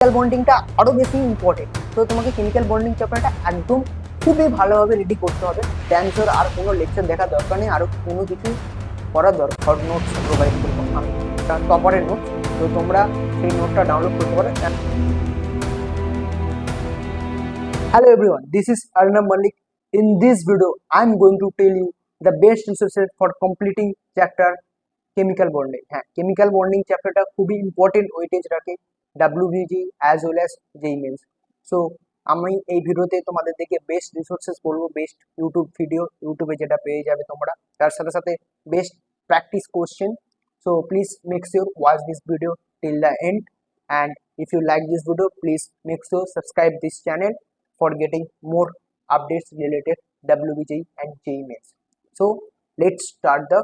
Chemical বন্ডিংটা আরো বেশি ইম্পর্টেন্ট। তো তোমাকে কেমিক্যাল বন্ডিং চ্যাপ্টারটা একদম খুবই ভালোভাবে রেডি করতে হবে। ড্যান্সের আর কোনো লেকচার দেখার দরকার নেই, আরো কোনো কিছু করার দরকার। নোটস প্রোভাইড করবো আমি, টপারের নোটস। তো তোমরা সেই নোটটা ডাউনলোড করতে পারো। Hello everyone, this is Arnab Malik. In this video, I'm going to tell you the best resources for completing chapter chemical bonding. হ্যাঁ, chemical bonding চ্যাপ্টারটা খুবই ইম্পর্টেন্ট ওয়েটেজ রাখে WBG অ্যাজ ওয়েল অ্যাজ যেই men's. So আমি এই ভিডিওতে তোমাদের থেকে বেস্ট রিসোর্সেস বলবো, বেস্ট ইউটিউব ভিডিও, ইউটিউবে যেটা পেয়ে যাবে তোমরা, তার সাথে সাথে best practice question. So please make sure watch this video till the end, and if you like this video, please make sure subscribe this channel for getting more updates related WBJ and JEE Mains. So let's start the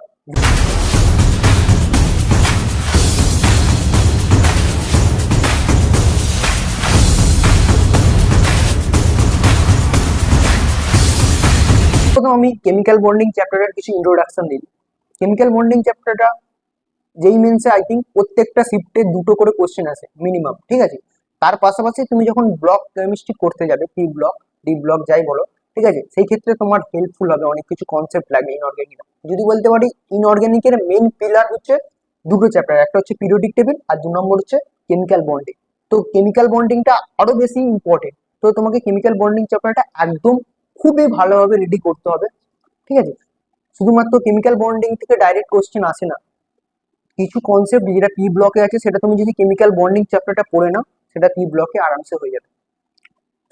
প্রথম আমি chemical bonding চ্যাপ্টারের কিছু introduction দিই। Chemical bonding চ্যাপ্টারটা যেই মেন্সে I think প্রত্যেকটা শিফটে দুটো করে কোশ্চেন আসে মিনিমাম, ঠিক আছে। তার পাশাপাশি তুমি যখন ব্লক কেমিস্ট্রি করতে যাবে, পি ব্লক, ডি ব্লক যাই বলো, ঠিক আছে, সেই ক্ষেত্রে তোমার হেল্পফুল হবে, অনেক কিছু কনসেপ্ট লাগবে ইনঅর্গ্যানিক। যদি বলতে পারি ইনঅর্গ্যানিকের মেইন পিলার হচ্ছে দুটো চ্যাপ্টার, একটা হচ্ছে পিরিয়ডিক টেবিল আর 2 নম্বর হচ্ছে কেমিক্যাল বন্ডিং। তো কেমিক্যাল বন্ডিংটা আরো বেশি ইম্পর্টেন্ট। তো তোমাকে কেমিক্যাল বন্ডিং চ্যাপ্টারটা একদম খুবই ভালোভাবে রেডি করতে হবে, ঠিক আছে। শুধুমাত্র কেমিক্যাল বন্ডিং থেকে ডাইরেক্ট কোশ্চেন আসে না, কিছু কনসেপ্ট যেটা পি ব্লকে আছে সেটা তুমি যদি কেমিক্যাল বন্ডিং চ্যাপ্টারটা পড়ে নাও, সেটা পি ব্লকে আরামসে হয়ে যাবে।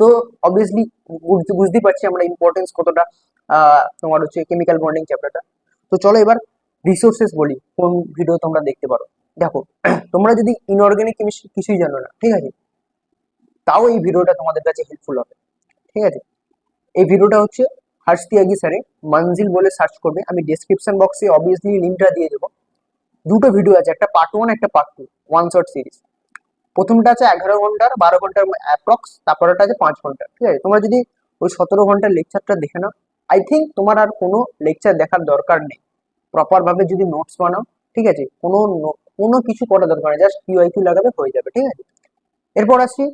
তো অবভিয়াসলি বুঝতেই পারছি আমরা ইম্পর্টেন্স কতটা তোমার হচ্ছে কেমিক্যাল বন্ডিং চ্যাপ্টারটা। তো চলো এবার রিসোর্সেস বলি, কোন ভিডিও তোমরা দেখতে পারো। দেখো, তোমরা যদি ইনঅর্গানিক কেমিস্ট্রি কিছুই জানো না, ঠিক আছে, তাও এই ভিডিওটা তোমাদের কাছে হেল্পফুল হবে, ঠিক আছে। এই ভিডিওটা হচ্ছে হর্ষ ত্যাগী স্যারের, মঞ্জিল বলে সার্চ করবে, আমি ডেসক্রিপশন বক্সে অবভিয়াসলি লিঙ্কটা দিয়ে দেবো। দুটো ভিডিও আছে, একটা পার্ট 1 একটা পার্ট 2, ওয়ান শট সিরিজ। প্রথমটা আছে 11 ঘন্টার 12 ঘন্টার অ্যাপ্রক্স, তারপরেটা আছে 5 ঘন্টার, ঠিক আছে। তোমরা যদি ওই 17 ঘন্টার লেকচারটা দেখে নাও, আই থিঙ্ক তোমার আর কোনো লেকচার দেখার দরকার নেই। প্রপার ভাবে যদি নোটস বানাও, ঠিক আছে, কোনো কিছু করার দরকার নেই, জাস্ট কিউআইকিউ লাগাবে হয়ে যাবে, ঠিক আছে। এরপর আসছি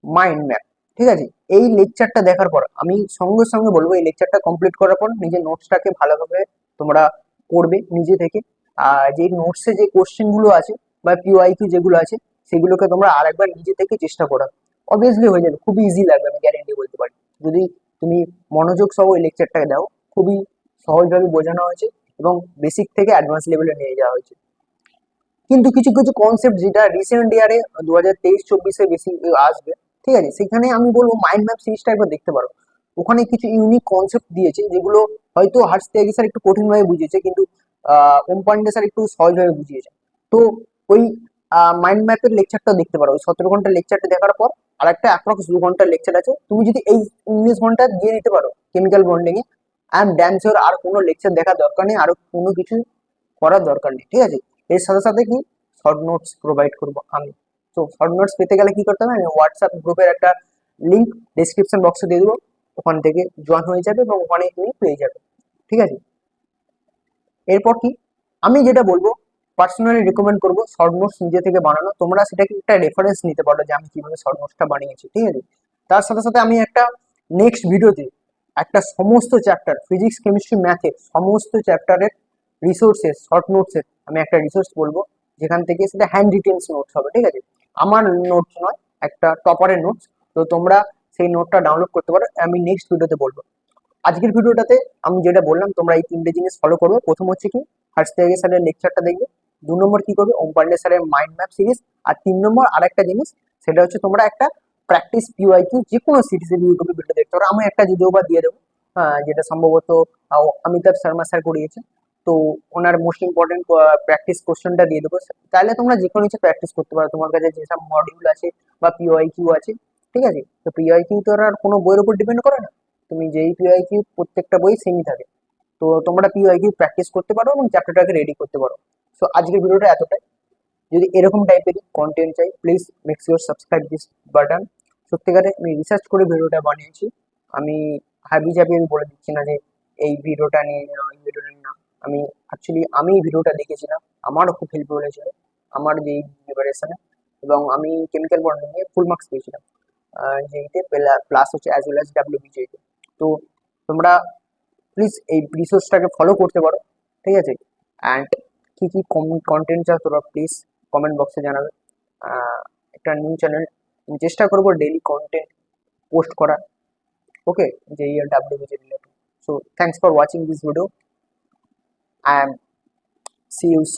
মাইন্ড ম্যাপ, ঠিক আছে। এই লেকচারটা দেখার পর আমি সঙ্গে সঙ্গে বলবো, এই লেকচারটা কমপ্লিট করার পর নিজের নোটসটাকে ভালোভাবে তোমরা করবে নিজে থেকে। আর যে নোটসে যে কোশ্চেন গুলো আছে বা কিউআইকিউ যেগুলো আছে, সেগুলোকে তোমরা আরেকবার নিজে থেকে চেষ্টা করো, অবভিয়াসলি হয়ে যাবে, খুবই ইজি লাগবে, আমি গ্যারেন্টি বলতে পারি। যদি তুমি মনোযোগ সহ এই লেকচারটাকে দাও, খুবই সহজভাবে বোঝানো হয়েছে এবং বেসিক থেকে অ্যাডভান্স লেভেলে নিয়ে যাওয়া হয়েছে। কিন্তু কিছু কিছু কনসেপ্ট যেটা রিসেন্ট ইয়ারে 2023-24-এ বেশি আসবে, ঠিক আছে, সেখানে আমি বলবো মাইন্ড ম্যাপ সিরিজটা একবার দেখতে পারো। ওখানে কিছু ইউনিক কনসেপ্ট দিয়েছে যেগুলো হয়তো হর্ষ ত্যাগী স্যার একটু কঠিন ভাবে বুঝিয়েছে, কিন্তু ওম পান্ডে স্যার একটু সহজভাবে বুঝিয়েছে। তো ওই মাইন্ড ম্যাপের লেকচারটা দেখতে পারো। ওই 17 ঘন্টার লেকচারটা দেখার পর আর একটা অ্যাপ্রক্স 2 ঘন্টার লেকচার আছে, তুমি যদি এই 19 ঘন্টা দিয়ে দিতে পারো কেমিক্যাল বন্ডিং এ, আই এম ড্যাম শিওর আর কোনো লেকচার দেখার দরকার নেই, আর কোনো কিছু করার দরকার নেই, ঠিক আছে। এর সাথে সাথে কি শর্ট নোটস প্রোভাইড করবো আমি। তো শর্ট নোটস পেতে গেলে কি করতে হবে, আমি হোয়াটসঅ্যাপ গ্রুপের একটা লিঙ্ক ডিসক্রিপশন বক্সে দিয়ে দেবো, ওখান থেকে জয়েন হয়ে যাবে এবং ওখানে তুমি পেয়ে যাবে, ঠিক আছে। এরপর কি আমি যেটা বলবো, পার্সোনালি রেকমেন্ড করবো শর্ট নোটস নিজে থেকে বানানো। তোমরা সেটাকে একটা রেফারেন্স নিতে পারো যে আমি কিভাবে শর্ট নোটসটা বানিয়েছি, ঠিক আছে। তার সাথে সাথে আমি একটা নেক্সট ভিডিওতে একটা সমস্ত চ্যাপ্টার ফিজিক্স কেমিস্ট্রি ম্যাথের সমস্ত চ্যাপ্টারের রিসোর্সেস শর্ট নোটসের আমি একটা রিসোর্স বলবো, যেখান থেকে সেটা হ্যান্ড রিটেন্স নোটস হবে, ঠিক আছে, আমার নোটস নয়, একটা টপারের নোটস। তো তোমরা সেই নোটটা ডাউনলোড করতে পারো, আমি নেক্সট ভিডিওতে বলবো। আজকের ভিডিওটাতে আমি যেটা বললাম তোমরা এই 3টে জিনিস ফলো করবে। প্রথম হচ্ছে কি হর্ষ ত্যাগী স্যারের লেকচারটা দেখবে, 2 নম্বর কি করবে ওম পান্ডে স্যারের মাইন্ড ম্যাপ সিরিজ, আর 3 নম্বর আরেকটা জিনিস, সেটা হচ্ছে তোমরা একটা প্র্যাকটিস পিওআইকিউ যে কোনো সিরিজের ইউটিউবে ভিডিও দেখতে পারো। আমি একটা যদিও বা দিয়ে দেবো, যেটা সম্ভবত অমিতাভ শর্মা স্যার করিয়েছে। তো ওনার মোস্ট ইম্পর্টেন্ট প্র্যাকটিস কোশ্চেনটা দিয়ে দেবো, তাহলে তোমরা যে কোনো কিছু প্র্যাকটিস করতে পারো। তোমার কাছে যেসব মডিউল আছে বা পিওআইকিউ আছে, ঠিক আছে, তো পিওআইকিউ তো আর কোনো বইয়ের উপর ডিপেন্ড করে না, তুমি যেই পিওআইকিউ প্রত্যেকটা বই সেমই থাকে। তো তোমরা পিওআইকিউ প্র্যাকটিস করতে পারো এবং চ্যাপ্টারটাকে রেডি করতে পারো। সো আজকের ভিডিওটা এতটাই। যদি এরকম টাইপের কন্টেন্ট চাই, please make sure subscribe this button. সত্যিকারে আমি রিসার্চ করে ভিডিওটা বানিয়েছি, আমি হাবি জাবি আমি বলে দিচ্ছি না যে এই ভিডিওটা নিয়ে নাও, এই ভিডিওটা নিয়ে নাও। আমি অ্যাকচুয়ালি আমি এই ভিডিওটা দেখেছিলাম, আমারও খুব হেল্প হয়েছিল আমার যে প্রিপারেশনে। এবং আমি কেমিক্যাল বন্ডিং এ ফুল মার্কস পেয়েছিলাম, যেইতে প্লাস হচ্ছে অ্যাজ ওয়েল অ্যাজ ডাব্লিউবিজেতে। তো তোমরা প্লিজ এই রিসোর্সটাকে ফলো করতে পারো, ঠিক আছে। অ্যান্ড কি কি কন্টেন্ট চাও তোমরা প্লিজ কমেন্ট বক্সে জানাবে। একটা নিউ চ্যানেল চেষ্টা করবো ডেইলি কন্টেন্ট পোস্ট করার, ওকে, যে WBJ related. So thanks for watching this video. I am see you